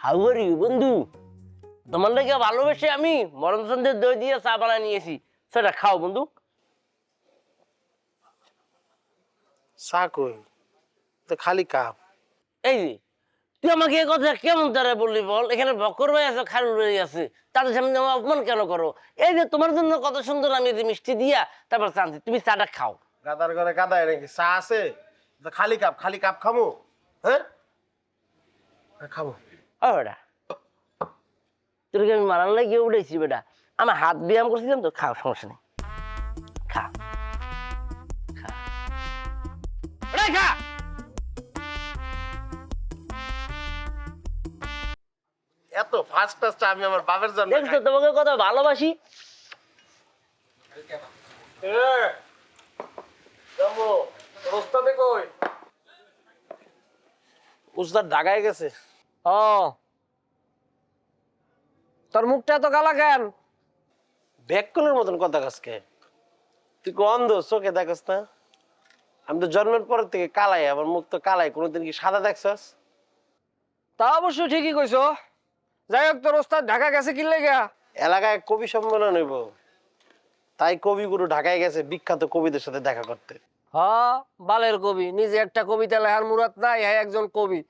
How are you বন্ধু? তোমার লাগে ভালোবেসে আমি মরণচন্দ্রের দই দিয়ে চা বানায় নিয়েছি, সেটা খাও বন্ধু। চা কই? তো খালি কাপ। এই যে তুই আমাকে এ কথা কেমন তারা বললি বল? এখানে বকর ভাই আছে, খারুল ভাই আছে, তাদের সামনে আমার অপমান কেন করো? এই যে তোমার জন্য কত সুন্দর আমি যে মিষ্টি দিয়া তারপর চানছি, তুমি চাটা খাও। গাদার ঘরে গাদায় নাকি চা আছে? তো খালি কাপ খামু? হ্যাঁ, খামু। ও বেটা, তোকে আমি মারার লাগিয়ে উঠেছি বেটা, আমার হাত ব্যায়াম করছিলাম তো, খাও, সমস্যা নেই, খা খা বেটা, খা। এত ফাস্ট ফাস্ট চা আমি আমার বাপের জন্য দেখছো তোমাকে কত ভালোবাসি। উস্তাদ ঢাকায় গেছে। ও, তোর মুখটা এত কালা কেন? ব্যাককলের মতন কথা কাজকে তুই কি অন্ধ? চোখে দেখস না? আমি তো জন্মের পর থেকে কালাই, আমার মুখ তো কালাই। কোনোদিন কি সাদা দেখছস? তা অবশ্য ঠিকই কইছো। যাই হোক, তোর ওস্তাদ ঢাকা গেছে কি লেগা? এলাকায় কবি সম্মেলন হইব, তাই কবিগুরু ঢাকায় গেছে বিখ্যাত কবিদের সাথে দেখা করতে। হ, বালের কবি, নিজে একটা কবিতা লেখার মুরাদ নাই, হ্যাঁ একজন কবি।